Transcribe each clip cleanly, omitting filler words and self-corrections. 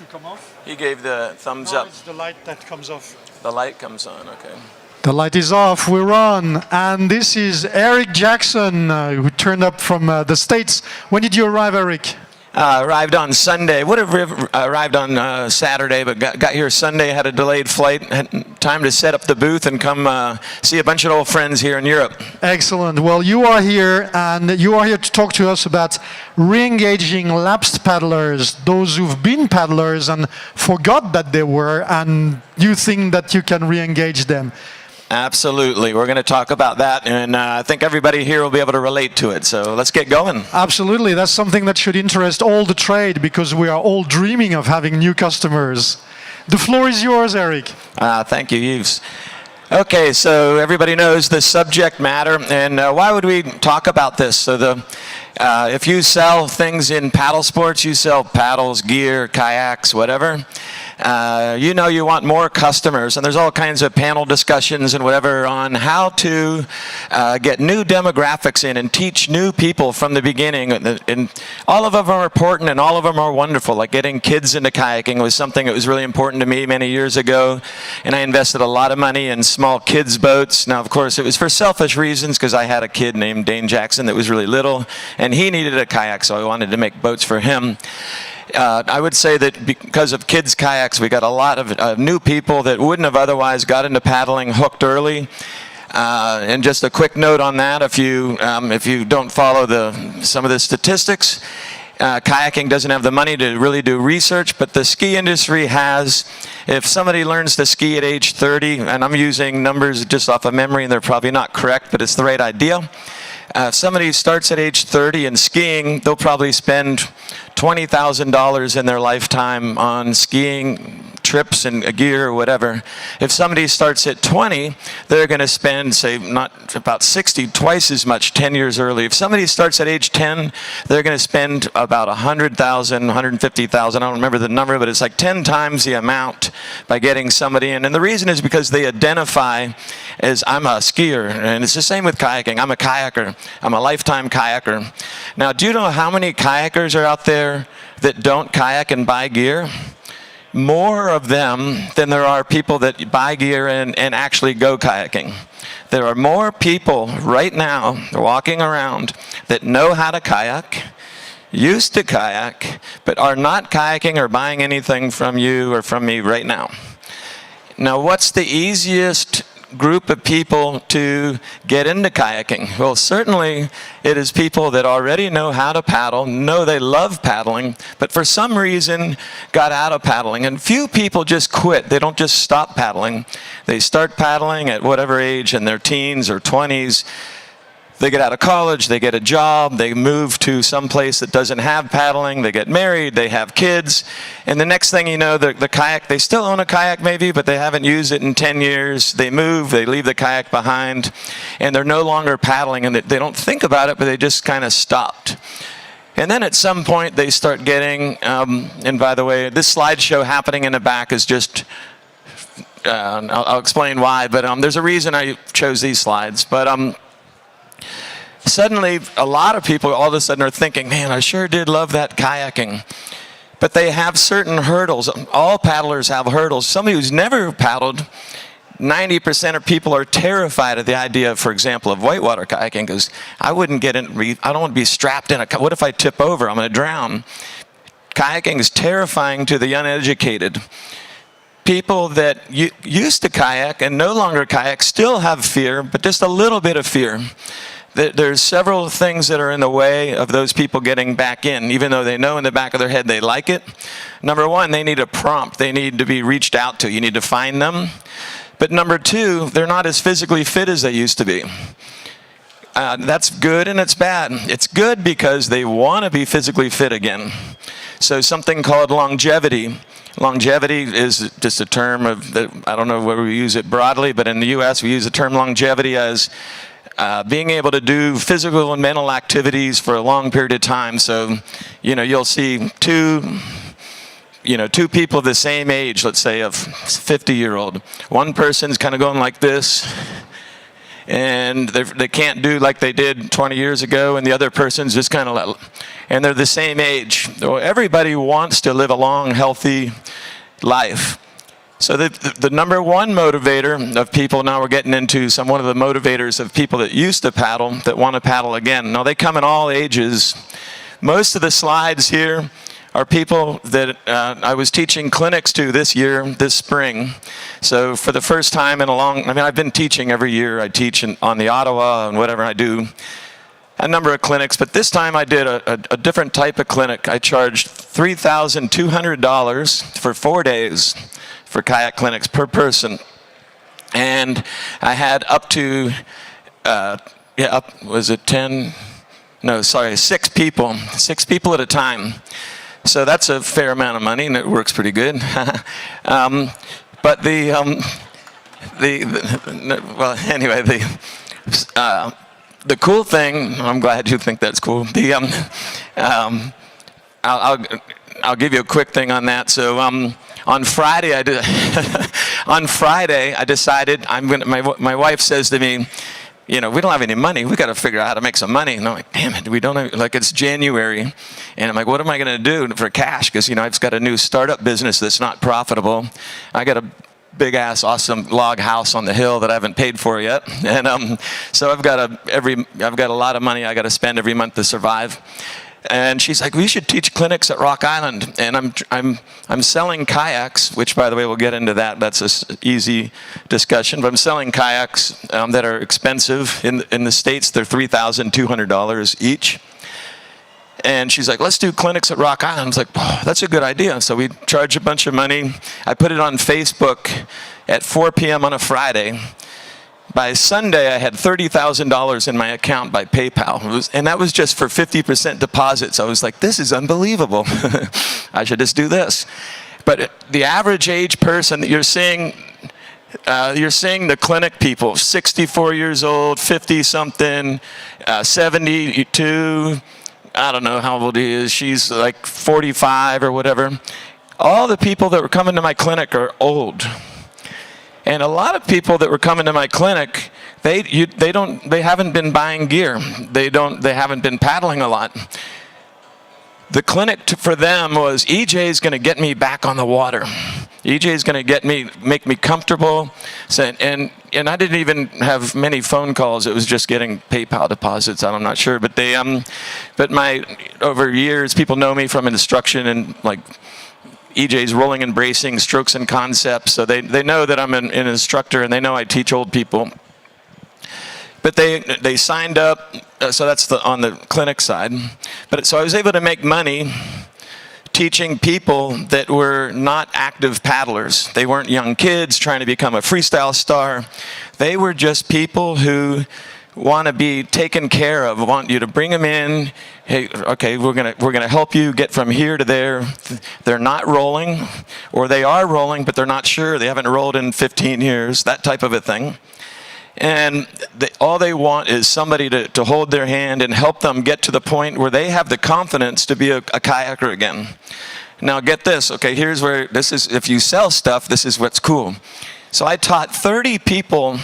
to come off. He gave the thumbs Now up. it's the light that comes off. The light comes on, okay. The light is off, we're on. And this is Eric Jackson, who turned up from the States. When did you arrive, Eric? Arrived on Sunday. Would have arrived on Saturday, but got here Sunday, had a delayed flight, had time to set up the booth and come see a bunch of old friends here in Europe. Excellent. Well, you are here, and you are here to talk to us about re-engaging lapsed paddlers, those who've been paddlers and forgot that they were, and you think that you can re-engage them. Absolutely. We're going to talk about that, and I think everybody here will be able to relate to it. So let's get going. Absolutely. That's something that should interest all the trade, because we are all dreaming of having new customers. The floor is yours, Eric. Thank you, Yves. Okay, so everybody knows the subject matter, and why would we talk about this? So if you sell things in paddle sports, you sell paddles, gear, kayaks, whatever. You know you want more customers, and there's all kinds of panel discussions and whatever on how to get new demographics in and teach new people from the beginning. And all of them are important, and all of them are wonderful. Like getting kids into kayaking was something that was really important to me many years ago, and I invested a lot of money in small kids' boats. Now, of course, it was for selfish reasons, because I had a kid named Dane Jackson that was really little, and he needed a kayak, so I wanted to make boats for him. I would say that because of kids' kayaks, we got a lot of new people that wouldn't have otherwise got into paddling hooked early. And just a quick note on that, if you don't follow some of the statistics, kayaking doesn't have the money to really do research, but the ski industry has. If somebody learns to ski at age 30, and I'm using numbers just off of memory, and they're probably not correct, but it's the right idea. If somebody starts at age 30 in skiing, they'll probably spend $20,000 in their lifetime on skiing trips and gear or whatever. If somebody starts at 20, they're going to spend, say, not about 60, twice as much 10 years early. If somebody starts at age 10, they're going to spend about $100,000, $150,000. I don't remember the number, but it's like 10 times the amount by getting somebody in. And the reason is because they identify as, I'm a skier, and it's the same with kayaking. I'm a kayaker. I'm a lifetime kayaker. Now, do you know how many kayakers are out there that don't kayak and buy gear? More of them than there are people that buy gear and actually go kayaking. There are more people right now walking around that know how to kayak, used to kayak, but are not kayaking or buying anything from you or from me right now. Now, what's the easiest group of people to get into kayaking? Well, certainly it is people that already know how to paddle, know they love paddling, but for some reason got out of paddling. And few people just quit. They don't just stop paddling. They start paddling at whatever age, in their teens or 20s. They get out of college, they get a job, they move to some place that doesn't have paddling, they get married, they have kids, and the next thing you know, the kayak, they still own a kayak maybe, but they haven't used it in 10 years. They move, they leave the kayak behind, and they're no longer paddling, and they don't think about it, but they just kind of stopped. And then at some point they start getting, and by the way, this slideshow happening in the back is just, I'll explain why, but there's a reason I chose these slides, but suddenly, a lot of people all of a sudden are thinking, man, I sure did love that kayaking. But they have certain hurdles. All paddlers have hurdles. Somebody who's never paddled, 90% of people are terrified of the idea, for example, of whitewater kayaking, because I wouldn't get in, I don't want to be strapped in what if I tip over? I'm going to drown. Kayaking is terrifying to the uneducated. People that used to kayak and no longer kayak still have fear, but just a little bit of fear. There's several things that are in the way of those people getting back in, even though they know in the back of their head they like it. Number one, they need a prompt. They need to be reached out to. You need to find them. But number two, they're not as physically fit as they used to be. That's good and it's bad. It's good because they want to be physically fit again. So something called longevity. Longevity is just a term of, I don't know where we use it broadly, but in the US we use the term longevity as being able to do physical and mental activities for a long period of time. So, you'll see two people of the same age, let's say a 50-year-old. One person's kind of going like this, and they can't do like they did 20 years ago, and the other person's just kind of, and they're the same age. So everybody wants to live a long, healthy life. So the number one motivator of people, now we're getting into one of the motivators of people that used to paddle, that want to paddle again. Now they come in all ages. Most of the slides here are people that I was teaching clinics to this spring. So for the first time in a long, I've been teaching every year. I teach on the Ottawa and whatever I do, a number of clinics, but this time I did a different type of clinic. I charged $3,200 for 4 days for kayak clinics per person. And I had up to, was it 10? No, sorry, 6 people. 6 people at a time. So that's a fair amount of money, and it works pretty good. But well, anyway, the cool thing, I'm glad you think that's cool. I'll give you a quick thing on that. So on Friday, I decided my wife says to me, we don't have any money. We got to figure out how to make some money. And I'm like, damn it, we don't have, it's January. And I'm like, what am I going to do for cash? Because, I've got a new startup business that's not profitable. I got a big ass awesome log house on the hill that I haven't paid for yet. And so I've got a lot of money I got to spend every month to survive. And she's like, we should teach clinics at Rock Island. And I'm selling kayaks, which, by the way, we'll get into that. That's an easy discussion. But I'm selling kayaks that are expensive. In the States, they're $3,200 each. And she's like, let's do clinics at Rock Island. I was like, oh, that's a good idea. So we charge a bunch of money. I put it on Facebook at 4 p.m. on a Friday. By Sunday, I had $30,000 in my account by PayPal, and that was just for 50% deposits. I was like, this is unbelievable. I should just do this. But the average age person that you're seeing the clinic people, 64 years old, 50-something, 72, I don't know how old he is. She's like 45 or whatever. All the people that were coming to my clinic are old. And a lot of people that were coming to my clinic, they haven't been buying gear. They haven't been paddling a lot. The clinic for them was, EJ's going to get me back on the water. EJ's going to make me comfortable. So, and I didn't even have many phone calls. It was just getting PayPal deposits. I'm not sure, but over years, people know me from instruction and EJ's rolling and bracing, strokes and concepts, so they know that I'm an instructor, and they know I teach old people. But they signed up, so that's on the clinic side. But so I was able to make money teaching people that were not active paddlers. They weren't young kids trying to become a freestyle star. They were just people who want to be taken care of, want you to bring them in. Hey, okay, we're gonna help you get from here to there. They're not rolling, or they are rolling, but they're not sure. They haven't rolled in 15 years, that type of a thing. And all they want is somebody to hold their hand and help them get to the point where they have the confidence to be a kayaker again. Now get this, okay, here's where, this is, if you sell stuff, this is what's cool. So I taught 30 people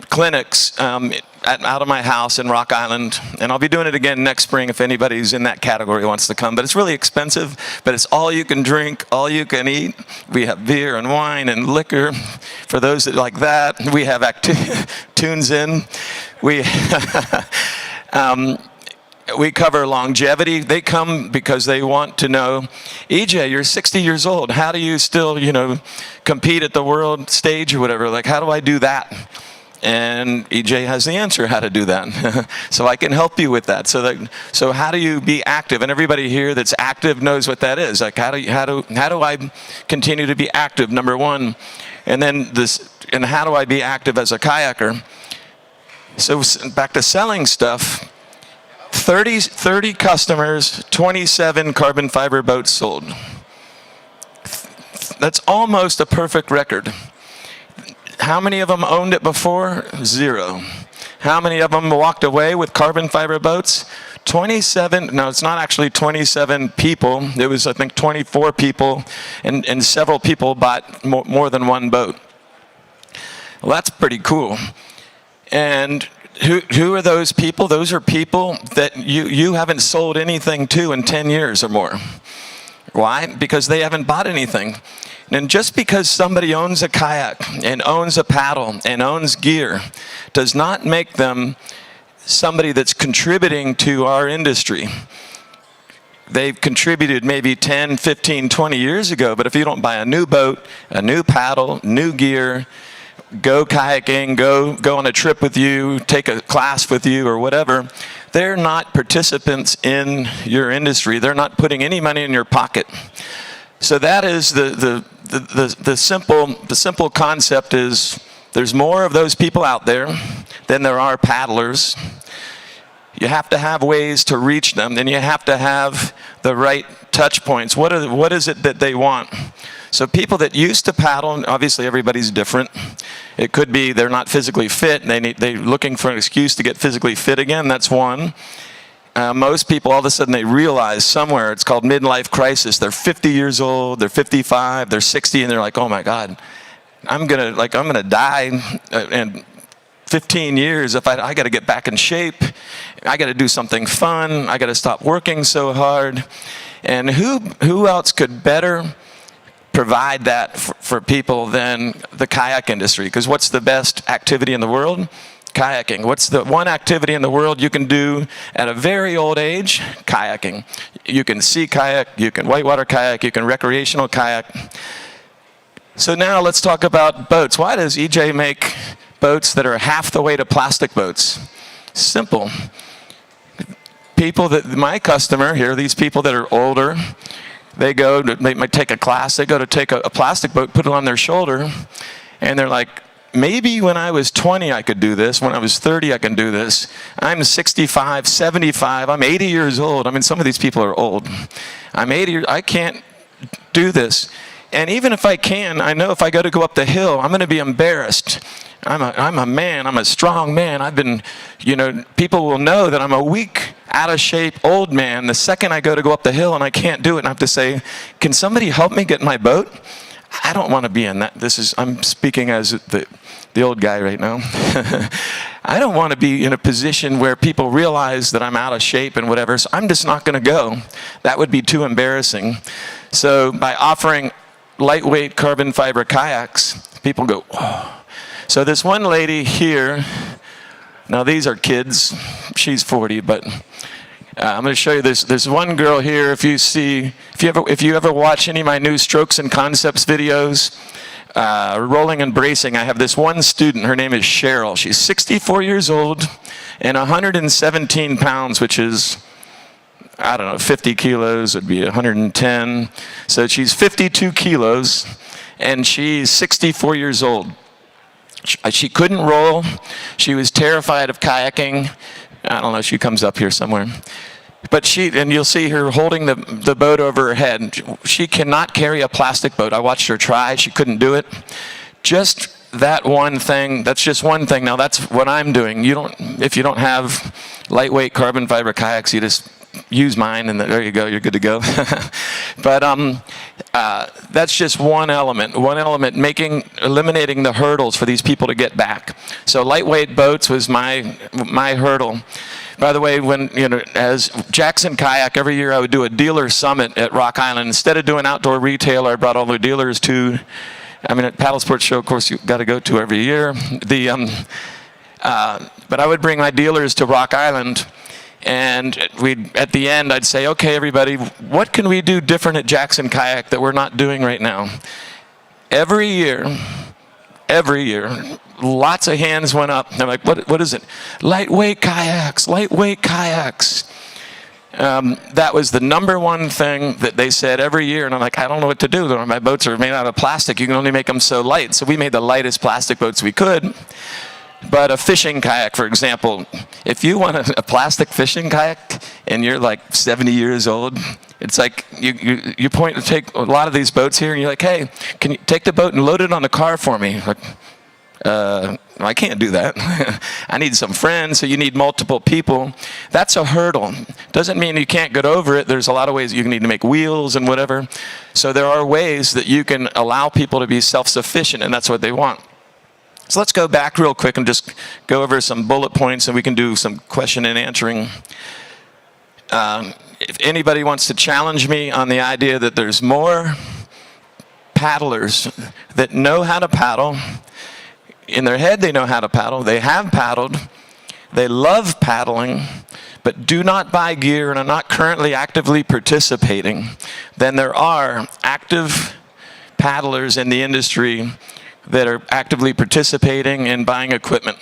clinics out of my house in Rock Island, and I'll be doing it again next spring if anybody's in that category wants to come. But it's really expensive, but it's all you can drink, all you can eat. We have beer and wine and liquor for those that like that. We have tunes in. We we cover longevity. They come because they want to know, EJ, you're 60 years old. How do you still, compete at the world stage or whatever? Like, how do I do that? And EJ has the answer how to do that. So I can help you with that. So how do you be active? And everybody here that's active knows what that is. Like, how do I continue to be active, number one? And then and how do I be active as a kayaker? So back to selling stuff. 30 customers, 27 carbon fiber boats sold. That's almost a perfect record. How many of them owned it before? 0. How many of them walked away with carbon fiber boats? 27, no, it's not actually 27 people. It was, I think, 24 people, and several people bought more than one boat. Well, that's pretty cool. And who are those people? Those are people that you haven't sold anything to in 10 years or more. Why? Because they haven't bought anything. And just because somebody owns a kayak and owns a paddle and owns gear does not make them somebody that's contributing to our industry. They've contributed maybe 10, 15, 20 years ago, but if you don't buy a new boat, a new paddle, new gear, go kayaking, go on a trip with you, take a class with you or whatever, they're not participants in your industry. They're not putting any money in your pocket. So that is the simple concept is there's more of those people out there than there are paddlers. You have to have ways to reach them, and you have to have the right touch points. What is it that they want? So people that used to paddle, and obviously everybody's different. It could be they're not physically fit, and they're looking for an excuse to get physically fit again. That's one. Most people, all of a sudden, they realize somewhere, it's called midlife crisis. They're 50 years old, they're 55, they're 60, and they're like, oh my God, I'm gonna die in 15 years if I got to get back in shape. I got to do something fun. I got to stop working so hard. And who else could better provide that for people than the kayak industry? Because what's the best activity in the world? Kayaking. What's the one activity in the world you can do at a very old age? Kayaking. You can sea kayak, you can whitewater kayak, you can recreational kayak. So now let's talk about boats. Why does EJ make boats that are half the weight of plastic boats? Simple. People that, my customer here, these people that are older, they might take a class, they go to take a plastic boat, put it on their shoulder, and they're like, maybe when I was 20 I could do this, when I was 30 I can do this. I'm 65, 75, I'm 80 years old. I mean, some of these people are old. I'm 80, I can't do this. And even if I can, I know if I go up the hill, I'm going to be embarrassed. I'm a man, I'm a strong man. I've been, people will know that I'm a weak, out of shape, old man. The second I go up the hill and I can't do it, and I have to say, can somebody help me get my boat? I don't want to be in that. I'm speaking as the old guy right now. I don't want to be in a position where people realize that I'm out of shape and whatever, so I'm just not going to go. That would be too embarrassing. So by offering lightweight carbon fiber kayaks, people go, oh. So this one lady here, now these are kids, she's 40, but I'm going to show you this. There's one girl here. If you ever watch any of my new Strokes and Concepts videos, rolling and bracing, I have this one student. Her name is Cheryl. She's 64 years old and 117 pounds, which is, I don't know, 50 kilos would be 110. So she's 52 kilos, and she's 64 years old. She couldn't roll. She was terrified of kayaking. I don't know, she comes up here somewhere. But and you'll see her holding the boat over her head. She cannot carry a plastic boat. I watched her try, she couldn't do it. Just that one thing, that's just one thing. Now that's what I'm doing. If you don't have lightweight carbon fiber kayaks, you just use mine and there you go, you're good to go. But that's just one element, eliminating the hurdles for these people to get back. So lightweight boats was my hurdle. By the way, as Jackson Kayak, every year I would do a dealer summit at Rock Island. Instead of doing outdoor retail, I brought all the dealers at Paddle Sports Show, of course, you've got to go to every year. But I would bring my dealers to Rock Island, and at the end, I'd say, okay, everybody, what can we do different at Jackson Kayak that we're not doing right now? Every year, lots of hands went up. And I'm like, what is it? Lightweight kayaks, lightweight kayaks. That was the number one thing that they said every year. And I'm like, I don't know what to do. My boats are made out of plastic. You can only make them so light. So we made the lightest plastic boats we could. But a fishing kayak, for example, if you want a plastic fishing kayak and you're like 70 years old, it's like you take a lot of these boats here and you're like, hey, can you take the boat and load it on the car for me? Like, I can't do that. I need some friends, so you need multiple people. That's a hurdle. Doesn't mean you can't get over it. There's a lot of ways you need to make wheels and whatever. So there are ways that you can allow people to be self-sufficient, and that's what they want. So let's go back real quick and just go over some bullet points, and we can do some question and answering. If anybody wants to challenge me on the idea that there's more paddlers that know how to paddle, in their head they know how to paddle, they have paddled, they love paddling, but do not buy gear and are not currently actively participating, then there are active paddlers in the industry that are actively participating in buying equipment.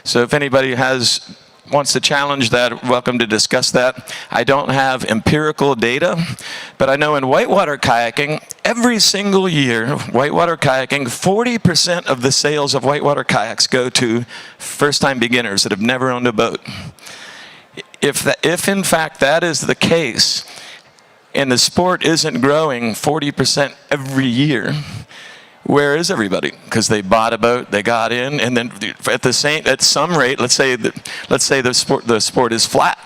So if anybody wants to challenge that, welcome to discuss that. I don't have empirical data, but I know in whitewater kayaking, every single year, whitewater kayaking, 40% of the sales of whitewater kayaks go to first-time beginners that have never owned a boat. If in fact that is the case, and the sport isn't growing 40% every year, where is everybody? Because they bought a boat, they got in, and then at some rate, let's say the sport is flat.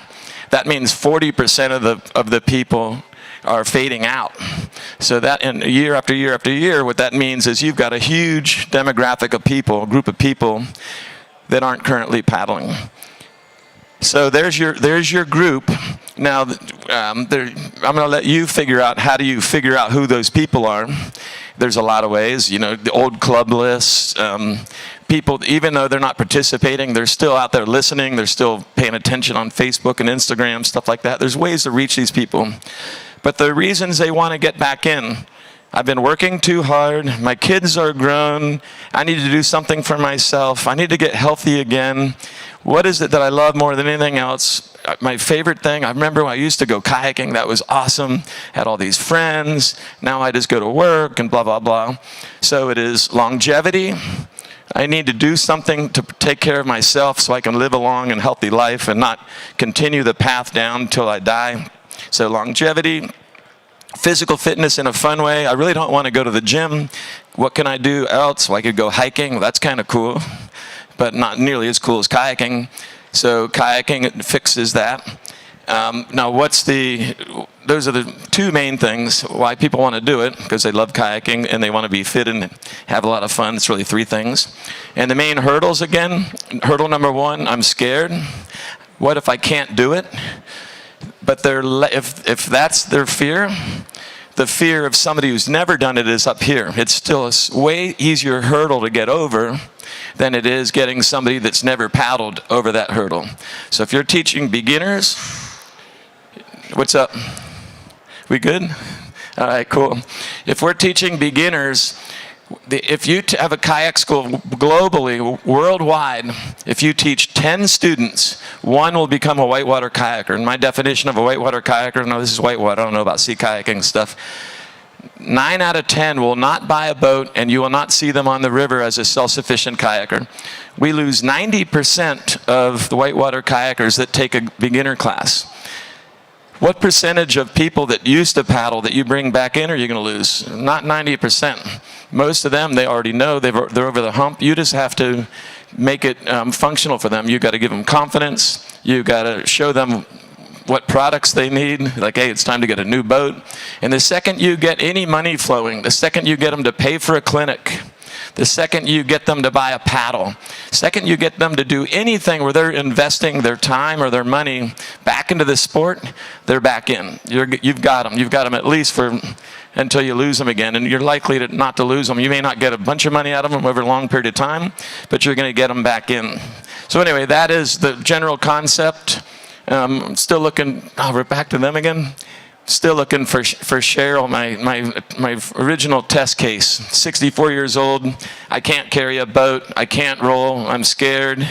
That means 40% of the people are fading out. So that in year after year after year, what that means is you've got a huge demographic of people, a group of people that aren't currently paddling. So there's your group. Now, I'm going to let you figure out how do you figure out who those people are. There's a lot of ways, the old club lists. People, even though they're not participating, they're still out there listening. They're still paying attention on Facebook and Instagram, stuff like that. There's ways to reach these people. But the reasons they want to get back in, I've been working too hard. My kids are grown. I need to do something for myself. I need to get healthy again. What is it that I love more than anything else? My favorite thing, I remember when I used to go kayaking. That was awesome. Had all these friends. Now I just go to work and blah, blah, blah. So it is longevity. I need to do something to take care of myself so I can live a long and healthy life and not continue the path down until I die. So longevity. Physical fitness in a fun way. I really don't want to go to the gym. What can I do else? Well, I could go hiking. Well, that's kind of cool, but not nearly as cool as kayaking. So kayaking fixes that. Now, those are the two main things why people want to do it, because they love kayaking and they want to be fit and have a lot of fun. It's really three things. And the main hurdles, again, hurdle number one, I'm scared. What if I can't do it? But if that's their fear, the fear of somebody who's never done it is up here. It's still a way easier hurdle to get over than it is getting somebody that's never paddled over that hurdle. So if you're teaching beginners, what's up? We good? All right, cool. If we're teaching beginners, if you have a kayak school globally, worldwide, if you teach 10 students, one will become a whitewater kayaker. And my definition of a whitewater kayaker, no, this is whitewater, I don't know about sea kayaking stuff. 9 out of 10 will not buy a boat, and you will not see them on the river as a self-sufficient kayaker. We lose 90% of the whitewater kayakers that take a beginner class. What percentage of people that used to paddle that you bring back in are you going to lose? Not 90%. Most of them, they already know they're over the hump. You just have to make it functional for them. You've got to give them confidence. You've got to show them what products they need. Like, hey, it's time to get a new boat. And the second you get any money flowing, the second you get them to pay for a clinic, the second you get them to buy a paddle, second you get them to do anything where they're investing their time or their money back into the sport, they're back in. You've got them. You've got them at least until you lose them again. And you're likely not to lose them. You may not get a bunch of money out of them over a long period of time, but you're going to get them back in. So anyway, that is the general concept. Still looking, we're back to them again. Still looking for Cheryl, my original test case. 64 years old. I can't carry a boat. I can't roll. I'm scared.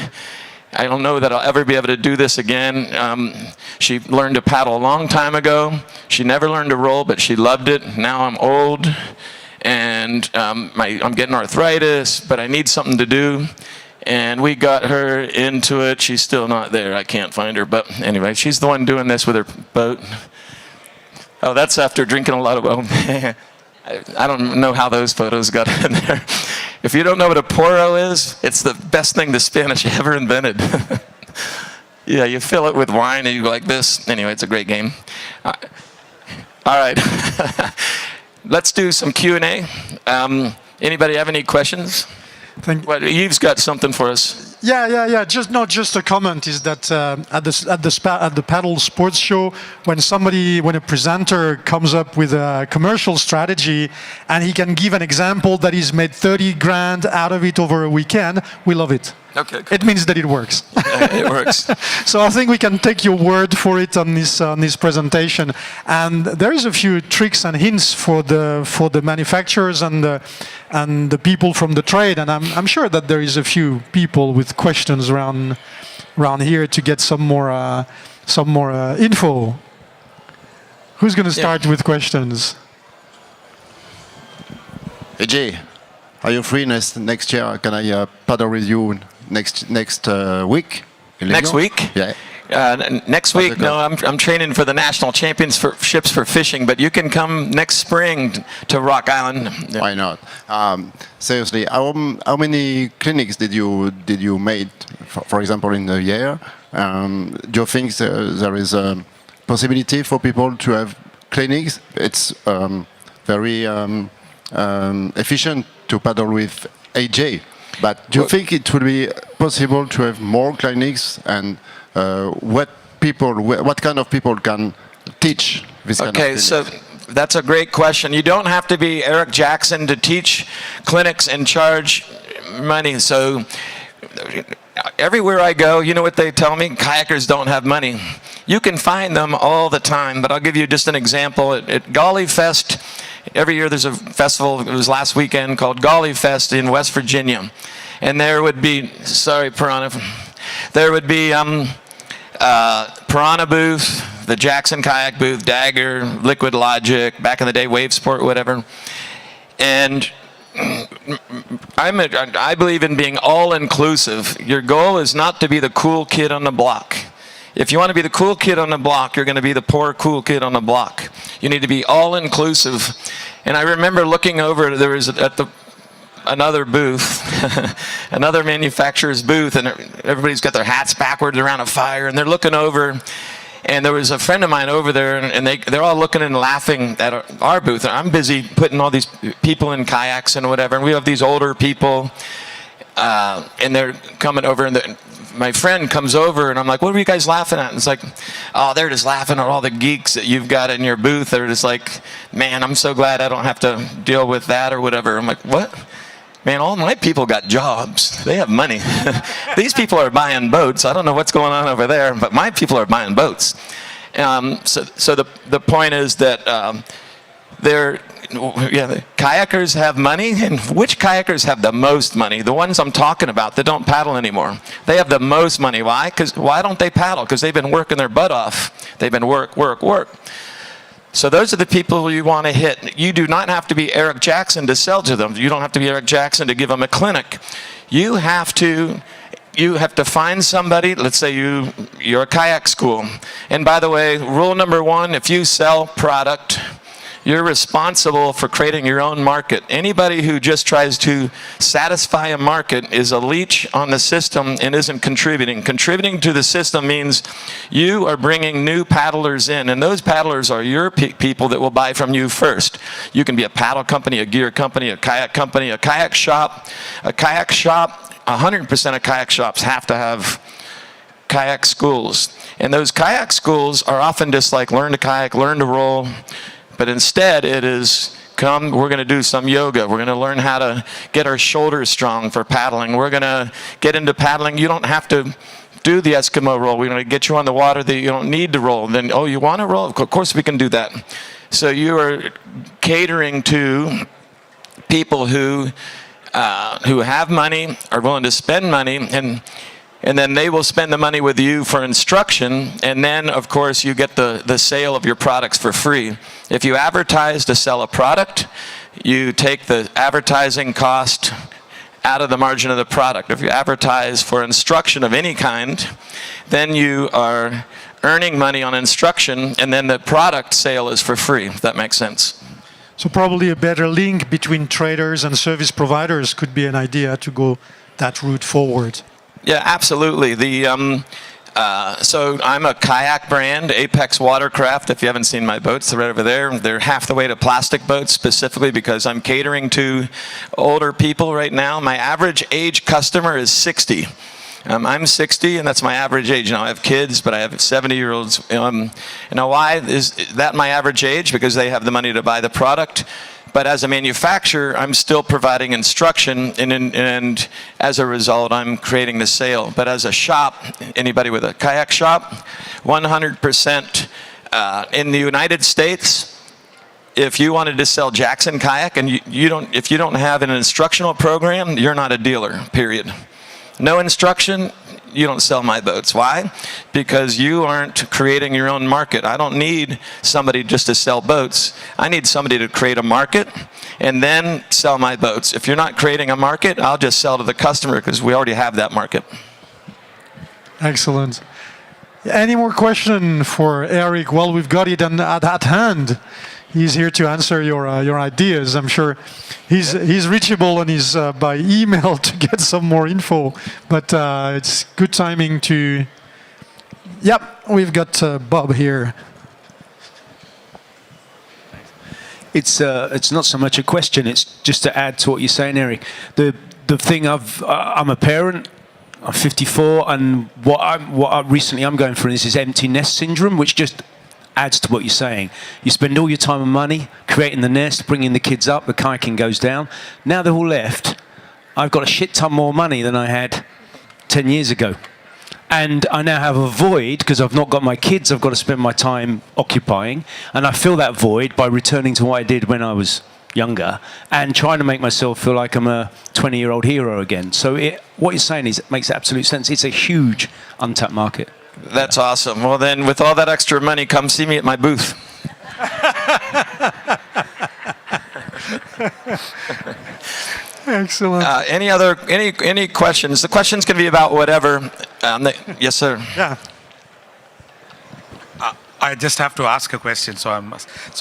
I don't know that I'll ever be able to do this again. She learned to paddle a long time ago. She never learned to roll, but she loved it. Now I'm old, and I'm getting arthritis, but I need something to do. And we got her into it. She's still not there. I can't find her. But anyway, she's the one doing this with her boat. Oh, that's after drinking a lot of, I don't know how those photos got in there. If you don't know what a poro is, it's the best thing the Spanish ever invented. Yeah, you fill it with wine and you go like this. Anyway, it's a great game. All right. Let's do some Q&A. Anybody have any questions? Well, Yves got something for us. Yeah. Just a comment is that at the paddle sports show, when a presenter comes up with a commercial strategy and he can give an example that he's made 30 grand out of it over a weekend, we love it. Okay. Cool. It means that it works. It works. So I think we can take your word for it on this presentation. And there is a few tricks and hints for the manufacturers and the people from the trade. And I'm sure that there is a few people with questions around here to get some more info. Who's going to start with questions? AJ, are you free next year? Can I paddle with you next week? Next week? Yeah. Next week, no, I'm training for the national championships for fishing, but you can come next spring to Rock Island. Why not? Seriously, how many clinics did you make, for example, in a year? Do you think there is a possibility for people to have clinics? It's very efficient to paddle with AJ, but do you think it would be possible to have more clinics, and what kind of people can teach this kind of clinics? So that's a great question. You don't have to be Eric Jackson to teach clinics and charge money. So everywhere I go, you know what they tell me? Kayakers don't have money. You can find them all the time, but I'll give you just an example. At Golly Fest, every year there's a festival, it was last weekend, called Golly Fest in West Virginia. And there would be, sorry, Piranha, there would be Piranha booth, the Jackson kayak booth, Dagger, Liquid Logic, back in the day, Wave Sport, whatever. And I believe in being all-inclusive. Your goal is not to be the cool kid on the block. If you want to be the cool kid on the block, you're going to be the poor cool kid on the block. You need to be all-inclusive. And I remember looking over, there was another booth, another manufacturer's booth, and everybody's got their hats backwards around a fire, and they're looking over. And there was a friend of mine over there, and they're all looking and laughing at our booth. And I'm busy putting all these people in kayaks and whatever, and we have these older people, and they're coming over, and my friend comes over, and I'm like, what are you guys laughing at? And it's like, oh, they're just laughing at all the geeks that you've got in your booth. They're just like, man, I'm so glad I don't have to deal with that or whatever. I'm like, what? Man, all my people got jobs. They have money. These people are buying boats. I don't know what's going on over there, but my people are buying boats. So the point is that the kayakers have money, and which kayakers have the most money? The ones I'm talking about that don't paddle anymore. They have the most money. Why? Because why don't they paddle? Because they've been working their butt off. They've been work. So those are the people you want to hit. You do not have to be Eric Jackson to sell to them. You don't have to be Eric Jackson to give them a clinic. You have to find somebody. Let's say you're a kayak school. And by the way, rule number one, if you sell product, you're responsible for creating your own market. Anybody who just tries to satisfy a market is a leech on the system and isn't contributing. Contributing to the system means you are bringing new paddlers in, and those paddlers are your people that will buy from you first. You can be a paddle company, a gear company, a kayak shop. A kayak shop, 100% of kayak shops have to have kayak schools. And those kayak schools are often just like learn to kayak, learn to roll. But instead, it is, come, we're going to do some yoga. We're going to learn how to get our shoulders strong for paddling. We're going to get into paddling. You don't have to do the Eskimo roll. We're going to get you on the water that you don't need to roll. And then, oh, you want to roll? Of course we can do that. So you are catering to people who have money, are willing to spend money, and then they will spend the money with you for instruction, and then, of course, you get the sale of your products for free. If you advertise to sell a product, you take the advertising cost out of the margin of the product. If you advertise for instruction of any kind, then you are earning money on instruction, and then the product sale is for free, if that makes sense. So probably a better link between traders and service providers could be an idea to go that route forward. Yeah, absolutely. So I'm a kayak brand, Apex Watercraft. If you haven't seen my boats, they're right over there. They're half the weight of plastic boats, specifically because I'm catering to older people right now. My average age customer is 60. I'm 60, and that's my average age. Now, I have kids, but I have 70-year-olds. Now, why is that my average age? Because they have the money to buy the product. But as a manufacturer, I'm still providing instruction, and as a result, I'm creating the sale. But as a shop, anybody with a kayak shop, 100% in the United States, if you wanted to sell Jackson kayak and if you don't have an instructional program, you're not a dealer, period. No instruction, you don't sell my boats. Why? Because you aren't creating your own market. I don't need somebody just to sell boats. I need somebody to create a market and then sell my boats. If you're not creating a market, I'll just sell to the customer because we already have that market. Excellent. Any more question for Eric? Well, we've got it at hand. He's here to answer your ideas. I'm sure he's reachable and he's by email to get some more info. But it's good timing to. Yep, we've got Bob here. It's not so much a question. It's just to add to what you're saying, Eric. The thing I'm a parent. I'm 54, and recently I'm going through is empty nest syndrome, which just adds to what you're saying. You spend all your time and money creating the nest, bringing the kids up, the kayaking goes down. Now they're all left. I've got a shit ton more money than I had 10 years ago. And I now have a void because I've not got my kids. I've got to spend my time occupying. And I fill that void by returning to what I did when I was younger and trying to make myself feel like I'm a 20-year-old hero again. So what you're saying is it makes absolute sense. It's a huge untapped market. That's awesome. Well, then, with all that extra money, come see me at my booth. Excellent. Any questions? The questions can be about whatever. Yes, sir. Yeah. I just have to ask a question. So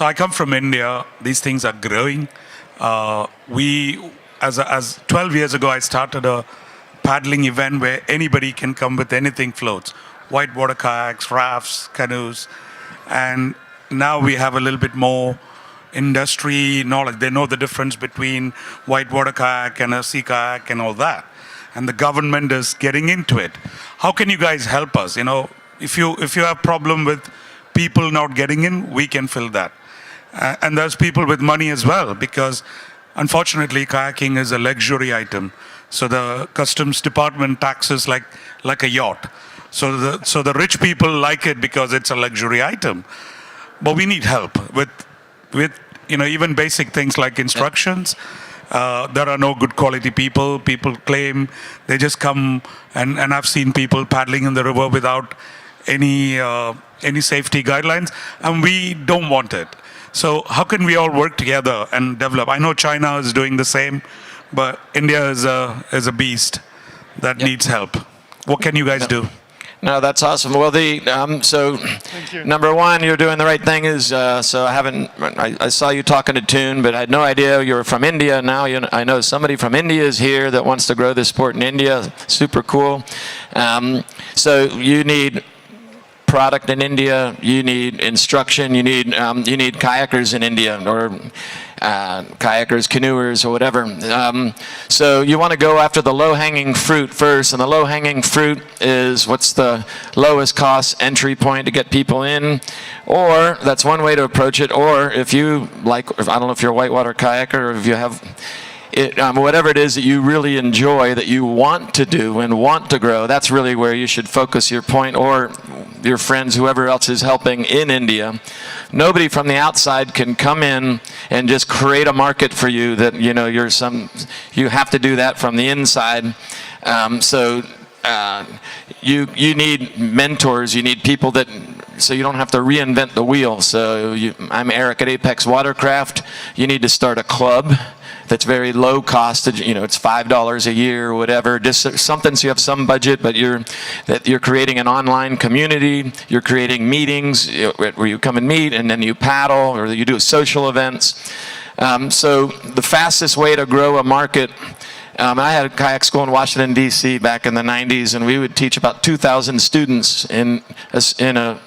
I come from India. These things are growing. As 12 years ago, I started a paddling event where anybody can come with anything floats. Whitewater kayaks, rafts, canoes, and now we have a little bit more industry knowledge. They know the difference between whitewater kayak and a sea kayak and all that, and the government is getting into it. How can you guys help us? You know, if you have problem with people not getting in, we can fill that, and there's people with money as well, because unfortunately kayaking is a luxury item. So the customs department taxes like a yacht. So the rich people like it because it's a luxury item, but we need help with even basic things like instructions. There are no good quality people. People claim they just come, and I've seen people paddling in the river without any safety guidelines, and we don't want it. So how can we all work together and develop? I know China is doing the same, but India is a beast that needs help. What can you guys do? No, that's awesome. Well, so number one, you're doing the right thing. I saw you talking to Toon, but I had no idea you were from India. Now I know somebody from India is here that wants to grow this sport in India. Super cool. So you need product in India. You need instruction. You need kayakers in India, or kayakers, canoers, or whatever. So you want to go after the low-hanging fruit first, and the low-hanging fruit is what's the lowest cost entry point to get people in, or that's one way to approach it. Or if you I don't know if you're a whitewater kayaker, or if you have whatever it is that you really enjoy, that you want to do and want to grow, that's really where you should focus your point, or your friends, whoever else is helping in India. Nobody from the outside can come in and just create a market for you that, you have to do that from the inside. You need mentors, you need people so you don't have to reinvent the wheel. So I'm Eric at Apex Watercraft. You need to start a club that's very low cost. It's $5 a year or whatever. Just something so you have some budget, but you're creating an online community. You're creating meetings where you come and meet, and then you paddle, or you do social events. So the fastest way to grow a market I had a kayak school in Washington, D.C. back in the 90s, and we would teach about 2,000 students in a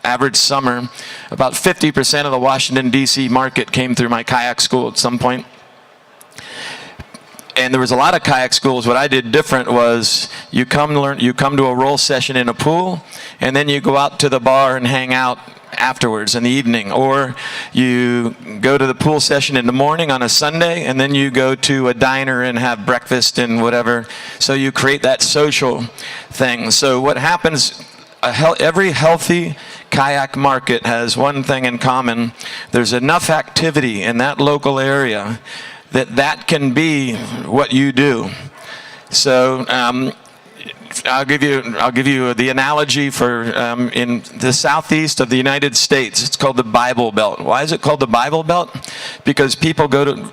average summer. About 50% of the Washington, D.C. market came through my kayak school at some point. And there was a lot of kayak schools. What I did different was you come to a roll session in a pool, and then you go out to the bar and hang out afterwards in the evening, or you go to the pool session in the morning on a Sunday, and then you go to a diner and have breakfast and whatever. So you create that social thing. So what happens, every healthy kayak market has one thing in common. There's enough activity in that local area that can be what you do. So I'll give you the analogy for in the southeast of the United States. It's called the Bible Belt. Why is it called the Bible Belt? Because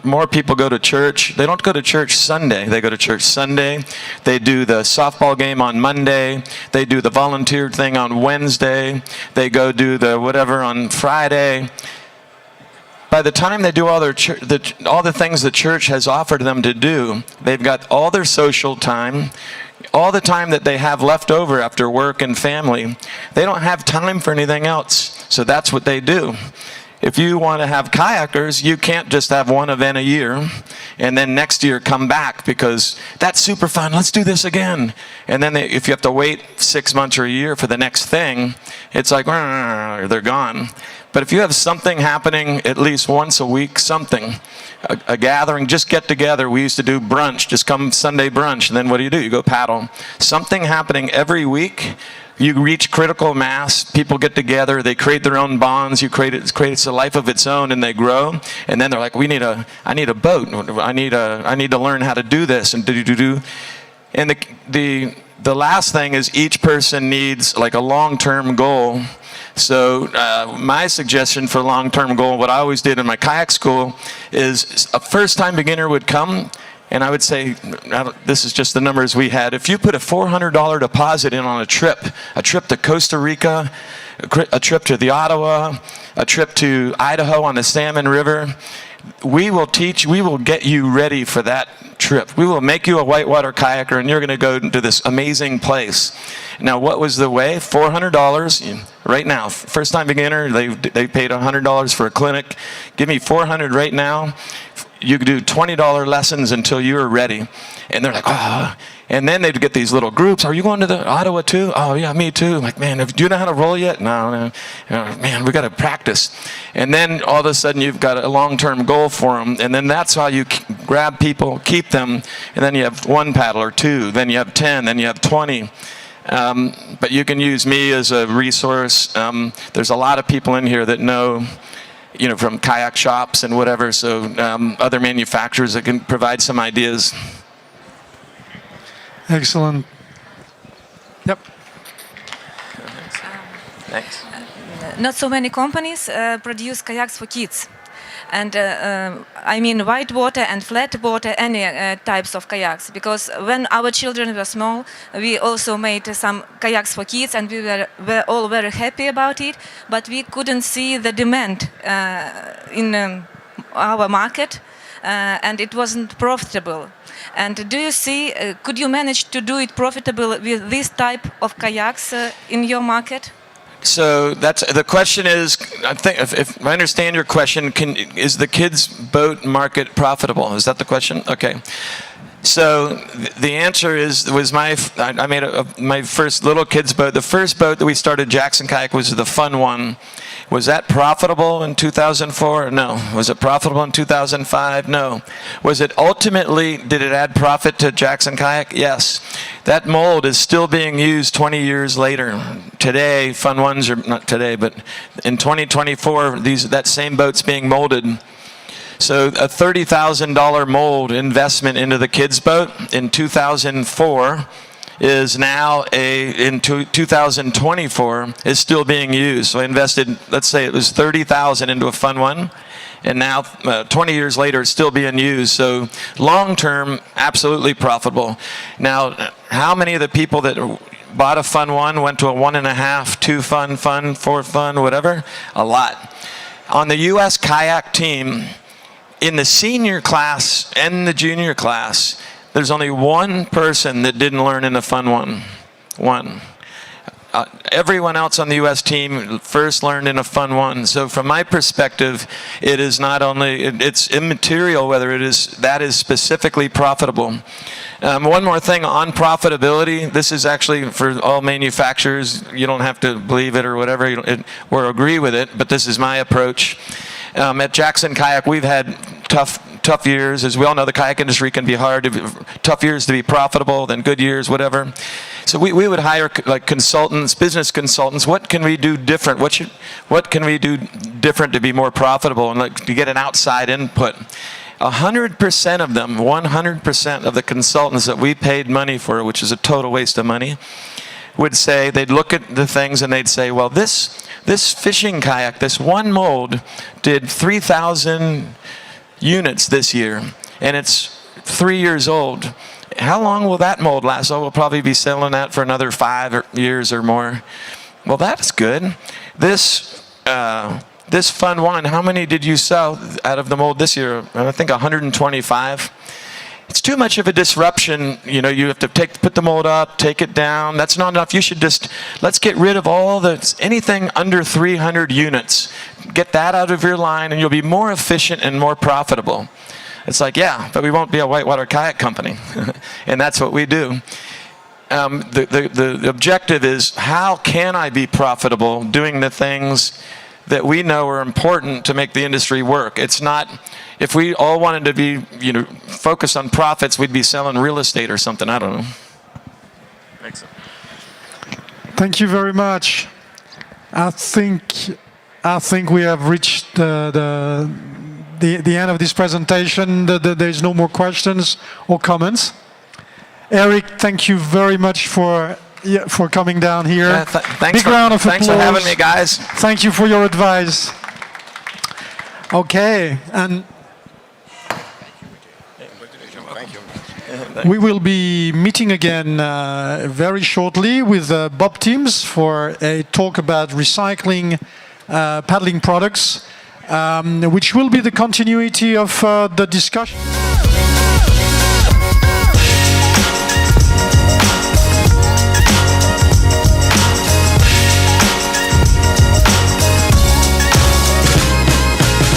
more people go to church. They don't go to church Sunday. They go to church Sunday. They do the softball game on Monday. They do the volunteer thing on Wednesday. They go do the whatever on Friday. By the time they do all the things the church has offered them to do, they've got all their social time, all the time that they have left over after work and family. They don't have time for anything else. So that's what they do. If you want to have kayakers, you can't just have one event a year and then next year come back because that's super fun, let's do this again. And then if you have to wait 6 months or a year for the next thing, it's like, they're gone. But if you have something happening at least once a week, a gathering, just get together. We used to do brunch, just come Sunday brunch, and then what do? You go paddle. Something happening every week. You reach critical mass, people get together, they create their own bonds, it creates a life of its own, and they grow. And then they're like, I need a boat, I need to learn how to do this, and do. And the last thing is each person needs like a long-term goal. So my suggestion for long-term goal, what I always did in my kayak school, is a first-time beginner would come, and I would say, this is just the numbers we had. If you put a $400 deposit in on a trip to Costa Rica, a trip to the Ottawa, a trip to Idaho on the Salmon River, we will get you ready for that trip. We will make you a whitewater kayaker, and you're going to go to this amazing place. Now, what was the way? $400 right now. First time beginner, they paid $100 for a clinic. Give me $400 right now. You could do $20 lessons until you're ready. And they're like, oh. And then they'd get these little groups. Are you going to the Ottawa too? Oh yeah, me too. I'm like, man, do you know how to roll yet? No. Man, we got to practice. And then all of a sudden you've got a long-term goal for them. And then that's how you grab people, keep them. And then you have 1 paddle or 2. Then you have 10. Then you have 20. But you can use me as a resource. There's a lot of people in here that know, from kayak shops and whatever. So other manufacturers that can provide some ideas. Excellent. Yep. Thanks. Not so many companies produce kayaks for kids. And I mean whitewater and flat water, any types of kayaks. Because when our children were small, we also made some kayaks for kids, and we were all very happy about it. But we couldn't see the demand in our market, and it wasn't profitable. And do you see, could you manage to do it profitable with this type of kayaks in your market? So the question is, I think if I understand your question, is the kids' boat market profitable? Is that the question? Okay. So the answer I made my first little kids' boat. The first boat that we started, Jackson Kayak, was the fun one. Was that profitable in 2004? No. Was it profitable in 2005? No. Was it did it add profit to Jackson Kayak? Yes. That mold is still being used 20 years later. Today, fun ones not today, but in 2024, that same boat's being molded. So a $30,000 mold investment into the kids' boat in 2004 is now in 2024 is still being used. So I invested, let's say it was $30,000 into a fun one, and now 20 years later it's still being used. So long term, absolutely profitable. Now, how many of the people that bought a fun one went to a 1.5, 2 fun, 4 fun, whatever? A lot. On the U.S. kayak team, in the senior class and the junior class, there's only one person that didn't learn in a fun one. One. Everyone else on the U.S. team first learned in a fun one. So from my perspective, it is not only, it's immaterial whether that is specifically profitable. One more thing on profitability. This is actually for all manufacturers. You don't have to believe it or whatever, or agree with it, but this is my approach. At Jackson Kayak, we've had tough years. As we all know, the kayak industry can be hard. Tough years to be profitable, then good years, whatever. So we would hire like consultants, business consultants. What can we do different? What can we do different to be more profitable and to get an outside input? 100% of them, 100% of the consultants that we paid money for, which is a total waste of money, would say, they'd look at the things and they'd say, well, this fishing kayak, this one mold did 3,000 units this year, and it's 3 years old. How long will that mold last? Oh, we'll probably be selling that for another 5 years or more. Well, that's good. This fun one, how many did you sell out of the mold this year? I think 125. It's too much of a disruption. You know, you have to put the mold up, take it down. That's not enough. You should just, let's get rid of anything under 300 units. Get that out of your line and you'll be more efficient and more profitable. It's like, yeah, but we won't be a whitewater kayak company. And that's what we do. The objective is, how can I be profitable doing the things that we know are important to make the industry work? It's not, if we all wanted to be, focused on profits, we'd be selling real estate or something. I don't know. Thanks. Thank you very much. I think we have reached the end of this presentation. There's no more questions or comments. Eric, thank you very much for coming down here. Yeah, thanks round of applause. Thanks for having me, guys. Thank you for your advice. Okay, and we will be meeting again very shortly with Bob Teams for a talk about recycling paddling products, which will be the continuity of the discussion.